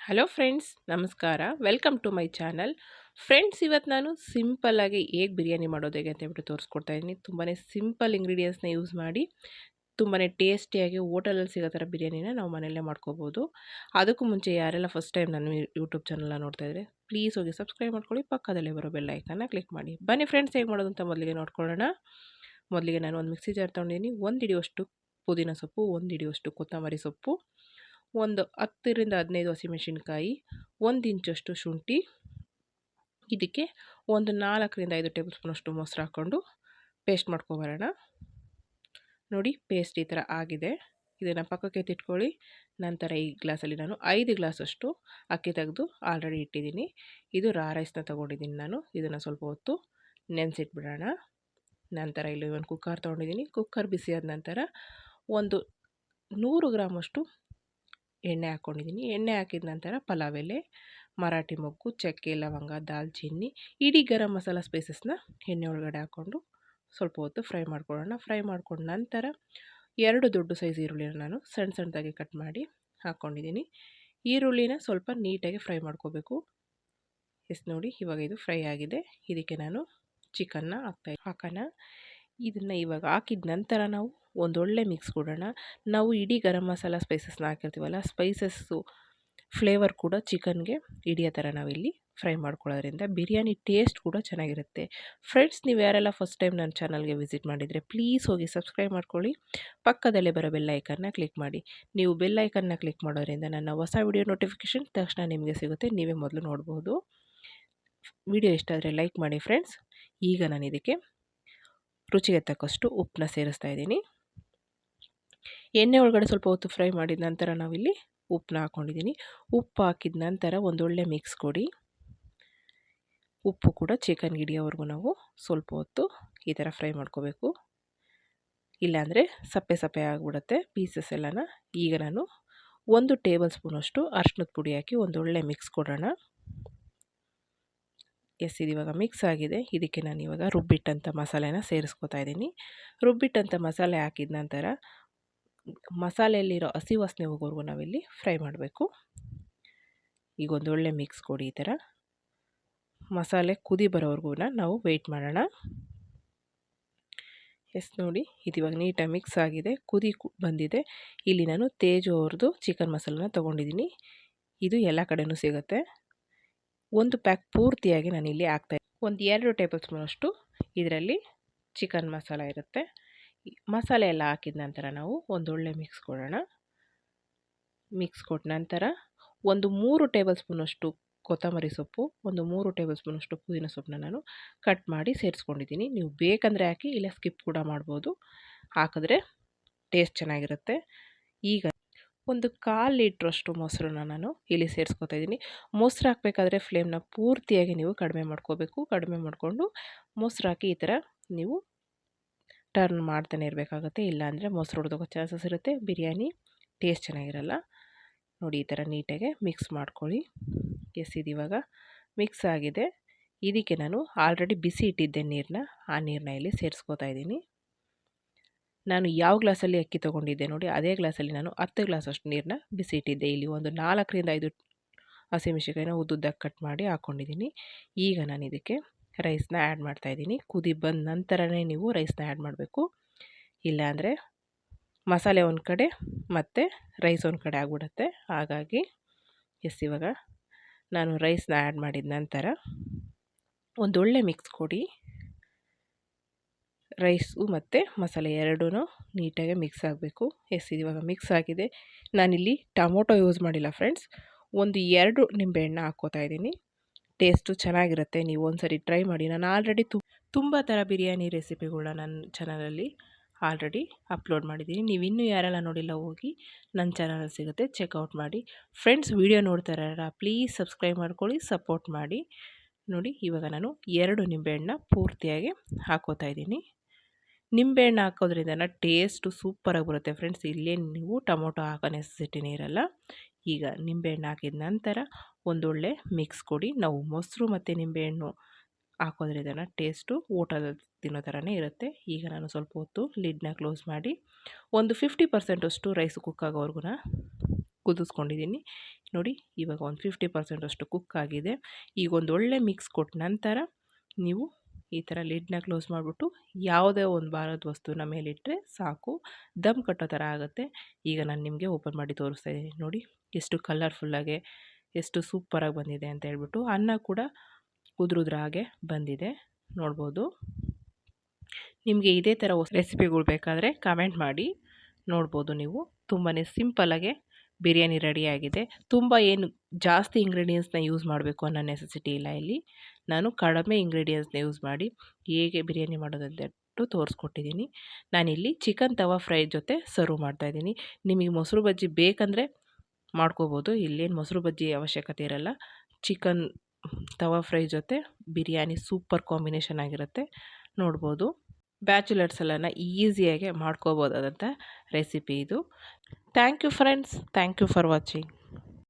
Hello friends, ನಮಸ್ಕಾರ. Welcome to my channel. Friends, ಇವತ್ತು ನಾನು ಸಿಂಪಲ್ಲಾಗಿ ಹೇಗೆ ಬಿರಿಯಾನಿ ಮಾಡೋದು ಹೇಗೆ ಅಂತ ಹೇಳ್ಬಿಟ್ಟು ತೋರಿಸ್ಕೊಡ್ತಾ ಇದ್ದೀನಿ. ತುಂಬಾ ಸಿಂಪಲ್ ಇಂಗ್ರೀಡಿಯೆಂಟ್ಸ್ನ ಯೂಸ್ ಮಾಡಿ ತುಂಬಾ ಟೇಸ್ಟಿಯಾಗಿ ಹೋಟೆಲಲ್ಲಿ ಸಿಗೋ ಥರ ಬಿರಿಯಾನಿನ ನಾವು ಮನೆಯಲ್ಲೇ ಮಾಡ್ಕೋಬೋದು. ಅದಕ್ಕೂ ಮುಂಚೆ ಯಾರೆಲ್ಲ ಫಸ್ಟ್ ಟೈಮ್ ನಾನು ಯೂಟ್ಯೂಬ್ ಚಾನಲ್ನ ನೋಡ್ತಾ ಇದ್ದರೆ ಪ್ಲೀಸ್ ಹೋಗಿ ಸಬ್ಸ್ಕ್ರೈಬ್ ಮಾಡ್ಕೊಳ್ಳಿ, ಪಕ್ಕದಲ್ಲೇ ಬರೋ ಬೆಲ್ ಐಕನ್ನ ಕ್ಲಿಕ್ ಮಾಡಿ. ಬನ್ನಿ ಫ್ರೆಂಡ್ಸ್, ಹೇಗೆ ಮಾಡೋದು ಅಂತ ಮೊದಲಿಗೆ ನೋಡ್ಕೊಳ್ಳೋಣ. ಮೊದಲಿಗೆ ನಾನು ಒಂದು ಮಿಕ್ಸಿ ಜಾರ್ ತೊಗೊಂಡಿದ್ದೀನಿ. 1 ಹಿಡಿಯುವಷ್ಟು ಪುದೀನ ಸೊಪ್ಪು, 1 ಹಿಡಿಯುವಷ್ಟು ಕೊತ್ತಂಬರಿ ಸೊಪ್ಪು, ಒಂದು 10 ರಿಂದ 15 ಹಸಿಮೆಣಸಿನ್ಕಾಯಿ, 1 ಇಂಚಷ್ಟು ಶುಂಠಿ, ಇದಕ್ಕೆ ಒಂದು 4 ರಿಂದ 5 ಟೇಬಲ್ ಸ್ಪೂನಷ್ಟು ಮೊಸರು ಹಾಕ್ಕೊಂಡು ಪೇಸ್ಟ್ ಮಾಡ್ಕೊಬರೋಣ. ನೋಡಿ, ಪೇಸ್ಟ್ ಈ ಥರ ಆಗಿದೆ. ಇದನ್ನು ಪಕ್ಕಕ್ಕೆ ತಿಟ್ಕೊಳ್ಳಿ. ನಂತರ ಈ ಗ್ಲಾಸಲ್ಲಿ ನಾನು 5 ಗ್ಲಾಸಷ್ಟು ಅಕ್ಕಿ ತೆಗೆದು ಆಲ್ರೆಡಿ ಇಟ್ಟಿದ್ದೀನಿ. ಇದು ರೈಸ್ನ ತೊಗೊಂಡಿದ್ದೀನಿ ನಾನು. ಇದನ್ನು ಸ್ವಲ್ಪ ಹೊತ್ತು ನೆನೆಸಿಟ್ಬಿಡೋಣ. ನಂತರ ಇಲ್ಲಿ ಒಂದು ಕುಕ್ಕರ್ ತೊಗೊಂಡಿದ್ದೀನಿ. ಕುಕ್ಕರ್ ಬಿಸಿಯಾದ ನಂತರ ಒಂದು 100 ಗ್ರಾಮಷ್ಟು ಎಣ್ಣೆ ಹಾಕ್ಕೊಂಡಿದ್ದೀನಿ. ಎಣ್ಣೆ ಹಾಕಿದ ನಂತರ ಪಲಾವ್ ಎಲೆ, ಮರಾಠಿ ಮೊಗ್ಗು, ಚಕ್ಕೆ, ಲವಂಗ, ದಾಲ್ಚಿನ್ನಿ, ಇಡೀ ಗರಂ ಮಸಾಲ ಸ್ಪೈಸಸ್ನ ಎಣ್ಣೆ ಒಳಗಡೆ ಹಾಕ್ಕೊಂಡು ಸ್ವಲ್ಪ ಹೊತ್ತು ಫ್ರೈ ಮಾಡ್ಕೊಳ್ಳೋಣ. ಫ್ರೈ ಮಾಡ್ಕೊಂಡ ನಂತರ 2 ದೊಡ್ಡ ಸೈಜ್ ಈರುಳ್ಳಿನ ನಾನು ಸಣ್ಣದಾಗಿ ಕಟ್ ಮಾಡಿ ಹಾಕ್ಕೊಂಡಿದ್ದೀನಿ. ಈರುಳ್ಳಿನ ಸ್ವಲ್ಪ ನೀಟಾಗಿ ಫ್ರೈ ಮಾಡ್ಕೋಬೇಕು. ನೋಡಿ, ಇವಾಗ ಇದು ಫ್ರೈ ಆಗಿದೆ. ಇದಕ್ಕೆ ನಾನು ಚಿಕನ್ನ ಹಾಕೋಣ. ಇದನ್ನು ಇವಾಗ ಹಾಕಿದ ನಂತರ ನಾವು ಒಂದೊಳ್ಳೆ ಮಿಕ್ಸ್ ಕೊಡೋಣ. ನಾವು ಇಡೀ ಗರಂ ಮಸಾಲ ಸ್ಪೈಸಸ್ನ ಹಾಕಿರ್ತೀವಲ್ಲ, ಸ್ಪೈಸಸ್ಸು ಫ್ಲೇವರ್ ಕೂಡ ಚಿಕನ್ಗೆ ಹಿಡಿಯೋ ಥರ ನಾವಿಲ್ಲಿ ಫ್ರೈ ಮಾಡ್ಕೊಳ್ಳೋದ್ರಿಂದ ಬಿರಿಯಾನಿ ಟೇಸ್ಟ್ ಕೂಡ ಚೆನ್ನಾಗಿರುತ್ತೆ. ಫ್ರೆಂಡ್ಸ್, ನೀವು ಯಾರೆಲ್ಲ ಫಸ್ಟ್ ಟೈಮ್ ನನ್ನ ಚಾನಲ್ಗೆ ವಿಸಿಟ್ ಮಾಡಿದರೆ ಪ್ಲೀಸ್ ಹೋಗಿ ಸಬ್ಸ್ಕ್ರೈಬ್ ಮಾಡ್ಕೊಳ್ಳಿ, ಪಕ್ಕದಲ್ಲೇ ಬರೋ ಬೆಲ್ ಐಕನ್ನ ಕ್ಲಿಕ್ ಮಾಡಿ. ನೀವು ಬೆಲ್ ಐಕನ್ನ ಕ್ಲಿಕ್ ಮಾಡೋದ್ರಿಂದ ನನ್ನ ಹೊಸ ವಿಡಿಯೋ ನೋಟಿಫಿಕೇಷನ್ ತಕ್ಷಣ ನಿಮಗೆ ಸಿಗುತ್ತೆ, ನೀವೇ ಮೊದಲು ನೋಡ್ಬೋದು. ವಿಡಿಯೋ ಇಷ್ಟ ಆದರೆ ಲೈಕ್ ಮಾಡಿ ಫ್ರೆಂಡ್ಸ್. ಈಗ ನಾನು ಇದಕ್ಕೆ ರುಚಿಗೆ ತಕ್ಕಷ್ಟು ಉಪ್ಪನ್ನ ಸೇರಿಸ್ತಾ ಇದ್ದೀನಿ. ಎಣ್ಣೆ ಒಳಗಡೆ ಸ್ವಲ್ಪ ಹೊತ್ತು ಫ್ರೈ ಮಾಡಿದ ನಂತರ ನಾವಿಲ್ಲಿ ಉಪ್ಪನ್ನ ಹಾಕ್ಕೊಂಡಿದ್ದೀನಿ. ಉಪ್ಪು ಹಾಕಿದ ನಂತರ ಒಂದೊಳ್ಳೆ ಮಿಕ್ಸ್ ಕೊಡಿ. ಉಪ್ಪು ಕೂಡ ಚಿಕನ್ಗೆ ಹಿಡಿಯೋವರೆಗೂ ನಾವು ಸ್ವಲ್ಪ ಹೊತ್ತು ಈ ಥರ ಫ್ರೈ ಮಾಡ್ಕೋಬೇಕು, ಇಲ್ಲಾಂದರೆ ಸಪ್ಪೆ ಸಪ್ಪೆ ಆಗಿಬಿಡುತ್ತೆ ಪೀಸಸ್ ಎಲ್ಲನ. ಈಗ ನಾನು 1 ಟೇಬಲ್ ಸ್ಪೂನಷ್ಟು ಅರಿಶಿನದ ಪುಡಿ ಹಾಕಿ ಒಂದೊಳ್ಳೆ ಮಿಕ್ಸ್ ಕೊಡೋಣ. ಇದು ಇವಾಗ ಮಿಕ್ಸ್ ಆಗಿದೆ. ಇದಕ್ಕೆ ನಾನು ಇವಾಗ ರುಬ್ಬಿಟ್ಟಂಥ ಮಸಾಲೆನ ಸೇರಿಸ್ಕೊತಾ ಇದ್ದೀನಿ. ರುಬ್ಬಿಟ್ಟಂಥ ಮಸಾಲೆ ಹಾಕಿದ ನಂತರ ಮಸಾಲೆಯಲ್ಲಿರೋ ಹಸಿ ವಾಸನೆ ಹೋಗೋವರೆಗೂ ನಾವಿಲ್ಲಿ ಫ್ರೈ ಮಾಡಬೇಕು. ಈಗ ಒಂದೊಳ್ಳೆ ಮಿಕ್ಸ್ ಕೊಡಿ. ಈ ಥರ ಮಸಾಲೆ ಕುದಿ ಬರೋವರೆಗೂ ನಾವು ವೆಯ್ಟ್ ಮಾಡೋಣ. ನೋಡಿ, ಇದು ಇವಾಗ ನೀಟಾಗಿ ಮಿಕ್ಸ್ ಆಗಿದೆ, ಕುದಿ ಬಂದಿದೆ. ಇಲ್ಲಿ ನಾನು ತೇಜು ಅವ್ರದ್ದು ಚಿಕನ್ ಮಸಾಲನ ತೊಗೊಂಡಿದ್ದೀನಿ. ಇದು ಎಲ್ಲ ಕಡೆಯೂ ಸಿಗುತ್ತೆ. 1 ಪ್ಯಾಕ್ ಪೂರ್ತಿಯಾಗಿ ನಾನು ಇಲ್ಲಿ ಒಂದು 2 ಟೇಬಲ್ ಸ್ಪೂನಷ್ಟು ಇದರಲ್ಲಿ ಚಿಕನ್ ಮಸಾಲ ಇರುತ್ತೆ. ಮಸಾಲೆ ಎಲ್ಲ ಹಾಕಿದ ನಂತರ ನಾವು ಒಂದೊಳ್ಳೆ ಮಿಕ್ಸ್ ಕೊಡೋಣ. ಮಿಕ್ಸ್ ಕೊಟ್ಟ ನಂತರ ಒಂದು 3 ಟೇಬಲ್ ಸ್ಪೂನಷ್ಟು ಕೊತ್ತಂಬರಿ ಸೊಪ್ಪು, ಒಂದು 3 ಟೇಬಲ್ ಸ್ಪೂನಷ್ಟು ಪುದೀನ ಸೊಪ್ಪನ್ನ ನಾನು ಕಟ್ ಮಾಡಿ ಸೇರಿಸ್ಕೊಂಡಿದ್ದೀನಿ. ನೀವು ಬೇಕಂದರೆ ಹಾಕಿ, ಇಲ್ಲ ಸ್ಕಿಪ್ ಕೂಡ ಮಾಡ್ಬೋದು. ಹಾಕಿದ್ರೆ ಟೇಸ್ಟ್ ಚೆನ್ನಾಗಿರುತ್ತೆ. ಈಗ ಒಂದು 1/4 ಲೀಟ್ರಷ್ಟು ಮೊಸರನ್ನ ನಾನು ಇಲ್ಲಿ ಸೇರಿಸ್ಕೊತಾ ಇದ್ದೀನಿ. ಮೊಸರು ಹಾಕಬೇಕಾದ್ರೆ ಫ್ಲೇಮ್ನ ಪೂರ್ತಿಯಾಗಿ ನೀವು ಕಡಿಮೆ ಮಾಡ್ಕೋಬೇಕು. ಕಡಿಮೆ ಮಾಡಿಕೊಂಡು ಮೊಸರು ಹಾಕಿ ಈ ಥರ ನೀವು ಟರ್ನ್ ಮಾಡ್ತಾನೆ ಇರಬೇಕಾಗುತ್ತೆ. ಇಲ್ಲಾಂದರೆ ಮೊಸರು ಹೊಡೆದೋಗೋ ಚಾನ್ಸಸ್ ಇರುತ್ತೆ, ಬಿರಿಯಾನಿ ಟೇಸ್ಟ್ ಚೆನ್ನಾಗಿರಲ್ಲ. ನೋಡಿ, ಈ ಥರ ನೀಟಾಗಿ ಮಿಕ್ಸ್ ಮಾಡ್ಕೊಳ್ಳಿ. ಇದು ಇವಾಗ ಮಿಕ್ಸ್ ಆಗಿದೆ. ಇದಕ್ಕೆ ನಾನು ಆಲ್ರೆಡಿ ಬಿಸಿ ಇಟ್ಟಿದ್ದೆ ನೀರನ್ನ, ಆ ನೀರನ್ನ ಇಲ್ಲಿ ಸೇರಿಸ್ಕೊತಾ ಇದ್ದೀನಿ. ನಾನು ಯಾವ ಗ್ಲಾಸಲ್ಲಿ ಅಕ್ಕಿ ತೊಗೊಂಡಿದ್ದೆ ನೋಡಿ, ಅದೇ ಗ್ಲಾಸಲ್ಲಿ ನಾನು 10 ಗ್ಲಾಸಷ್ಟು ನೀರನ್ನ ಬಿಸಿ ಇಟ್ಟಿದ್ದೆ. ಇಲ್ಲಿ ಒಂದು 4 ರಿಂದ 5 ಹಸಿಮೆಣಸಿನಕಾಯಿನ ಉದ್ದುದ್ದಾಗಿ ಕಟ್ ಮಾಡಿ ಹಾಕ್ಕೊಂಡಿದ್ದೀನಿ. ಈಗ ನಾನು ಇದಕ್ಕೆ ರೈಸ್ನ ಆ್ಯಡ್ ಮಾಡ್ತಾಯಿದ್ದೀನಿ. ಕುದಿ ಬಂದ ನಂತರನೇ ನೀವು ರೈಸ್ನ ಆ್ಯಡ್ ಮಾಡಬೇಕು, ಇಲ್ಲಾಂದರೆ ಮಸಾಲೆ ಒಂದು ಕಡೆ ಮತ್ತು ರೈಸ್ ಒಂದು ಕಡೆ ಆಗಿಬಿಡುತ್ತೆ. ಹಾಗಾಗಿ ಇವಾಗ ನಾನು ರೈಸ್ನ ಆ್ಯಡ್ ಮಾಡಿದ ನಂತರ ಒಂದೊಳ್ಳೆ ಮಿಕ್ಸ್ ಕೊಡಿ. ರೈಸು ಮತ್ತು ಮಸಾಲೆ ಎರಡೂ ನೀಟಾಗಿ ಮಿಕ್ಸ್ ಆಗಬೇಕು. ಇದು ಇವಾಗ ಮಿಕ್ಸ್ ಆಗಿದೆ. ನಾನಿಲ್ಲಿ ಟೊಮೊಟೊ ಯೂಸ್ ಮಾಡಿಲ್ಲ ಫ್ರೆಂಡ್ಸ್, ಒಂದು 2 ನಿಂಬೆಹಣ್ಣು ಹಾಕ್ಕೋತಾ ಇದ್ದೀನಿ. ಟೇಸ್ಟು ಚೆನ್ನಾಗಿರುತ್ತೆ. ನೀವು ಒಂದ್ಸರಿ ಟ್ರೈ ಮಾಡಿ. ನಾನು ಆಲ್ರೆಡಿ ತುಂಬ ಥರ ಬಿರಿಯಾನಿ ರೆಸಿಪಿಗಳನ್ನ ನನ್ನ ಚಾನಲಲ್ಲಿ ಆಲ್ರೆಡಿ ಅಪ್ಲೋಡ್ ಮಾಡಿದ್ದೀನಿ. ನೀವು ಇನ್ನೂ ಯಾರೆಲ್ಲ ನೋಡಿಲ್ಲ ಹೋಗಿ ನನ್ನ ಚಾನಲಲ್ಲಿ ಸಿಗುತ್ತೆ, ಚೆಕ್ಔಟ್ ಮಾಡಿ. ಫ್ರೆಂಡ್ಸ್, ವಿಡಿಯೋ ನೋಡ್ತಾರ ಪ್ಲೀಸ್ ಸಬ್ಸ್ಕ್ರೈಬ್ ಮಾಡ್ಕೊಳ್ಳಿ, ಸಪೋರ್ಟ್ ಮಾಡಿ. ನೋಡಿ, ಇವಾಗ ನಾನು 2 ನಿಂಬೆಹಣ್ಣನ್ನ ಪೂರ್ತಿಯಾಗಿ ಹಾಕ್ಕೋತಾ ಇದ್ದೀನಿ. ನಿಂಬೆಹಣ್ಣು ಹಾಕೋದ್ರಿಂದ ಟೇಸ್ಟು ಸೂಪರಾಗಿ ಬರುತ್ತೆ ಫ್ರೆಂಡ್ಸ್. ಇಲ್ಲೇ ನೀವು ಟೊಮೊಟೊ ಹಾಕೋ ನೆಸೆಸಿಟಿನೇ ಇರಲ್ಲ. ಈಗ ನಿಂಬೆಹಣ್ಣು ಹಾಕಿದ ನಂತರ ಒಂದೊಳ್ಳೆ ಮಿಕ್ಸ್ ಕೊಡಿ. ನಾವು ಮೊಸರು ಮತ್ತು ನಿಂಬೆಹಣ್ಣು ಹಾಕೋದ್ರಿಂದ ಟೇಸ್ಟು ಊಟದಲ್ಲಿ ತಿನ್ನೋ ಥರನೇ ಇರುತ್ತೆ. ಈಗ ನಾನು ಸ್ವಲ್ಪ ಹೊತ್ತು ಲಿಡ್ನ ಕ್ಲೋಸ್ ಮಾಡಿ ಒಂದು 50% ರೈಸ್ ಕುಕ್ ಆಗೋವರೆಗೂ ಕುದಿಸ್ಕೊಂಡಿದ್ದೀನಿ. ನೋಡಿ ಇವಾಗ ಒಂದು 50% ಅಷ್ಟು ಕುಕ್ ಆಗಿದೆ. ಈಗ ಒಂದು ಒಳ್ಳೆ ಮಿಕ್ಸ್ ಕೊಟ್ಟ ನಂತರ ನೀವು ಈ ಥರ ಲಿಡ್ನ ಕ್ಲೋಸ್ ಮಾಡಿಬಿಟ್ಟು ಯಾವುದೇ ಒಂದು ಭಾರದ ವಸ್ತುನ ಮೇಲಿಟ್ಟರೆ ಸಾಕು, ದಮ್ ಕಟ್ಟೋ ಥರ ಆಗುತ್ತೆ. ಈಗ ನಾನು ನಿಮಗೆ ಓಪನ್ ಮಾಡಿ ತೋರಿಸ್ತಾ ಇದ್ದೀನಿ. ನೋಡಿ ಎಷ್ಟು ಕಲರ್ಫುಲ್ಲಾಗೆ ಎಷ್ಟು ಸೂಪರಾಗಿ ಬಂದಿದೆ ಅಂತ ಹೇಳ್ಬಿಟ್ಟು. ಅನ್ನ ಕೂಡ ಉದುರುದ್ರ ಹಾಗೆ ಬಂದಿದೆ ನೋಡ್ಬೋದು. ನಿಮಗೆ ಇದೇ ಥರ ರೆಸಿಪಿಗಳು ಬೇಕಾದರೆ ಕಮೆಂಟ್ ಮಾಡಿ. ನೋಡ್ಬೋದು ನೀವು ತುಂಬಾ ಸಿಂಪಲ್ಲಾಗೆ ಬಿರಿಯಾನಿ ರೆಡಿಯಾಗಿದೆ. ತುಂಬ ಏನು ಜಾಸ್ತಿ ಇಂಗ್ರೀಡಿಯೆಂಟ್ಸ್ನ ಯೂಸ್ ಮಾಡಬೇಕು ಅನ್ನೋ ನೆಸೆಸಿಟಿ ಇಲ್ಲ. ಇಲ್ಲಿ ನಾನು ಕಡಿಮೆ ಇಂಗ್ರೀಡಿಯೆಂಟ್ಸ್ನ ಯೂಸ್ ಮಾಡಿ ಹೇಗೆ ಬಿರಿಯಾನಿ ಮಾಡೋದಂತೂ ತೋರಿಸ್ಕೊಟ್ಟಿದ್ದೀನಿ. ನಾನಿಲ್ಲಿ ಚಿಕನ್ ತವಾ ಫ್ರೈ ಜೊತೆ ಸರ್ವ್ ಮಾಡ್ತಾಯಿದ್ದೀನಿ. ನಿಮಗೆ ಮೊಸರು ಬಜ್ಜಿ ಬೇಕಂದರೆ ಮಾಡ್ಕೋಬೋದು, ಇಲ್ಲೇನು ಮೊಸರು ಬಜ್ಜಿ ಅವಶ್ಯಕತೆ ಇರಲ್ಲ. ಚಿಕನ್ ತವಾ ಫ್ರೈ ಜೊತೆ ಬಿರಿಯಾನಿ ಸೂಪರ್ ಕಾಂಬಿನೇಷನ್ ಆಗಿರುತ್ತೆ ನೋಡ್ಬೋದು. ಬ್ಯಾಚುಲರ್ಸ್ ಎಲ್ಲನ ಈಸಿಯಾಗಿ ಮಾಡ್ಕೋಬೋದಾದಂಥ ರೆಸಿಪಿ ಇದು. Thank you friends, thank you for watching.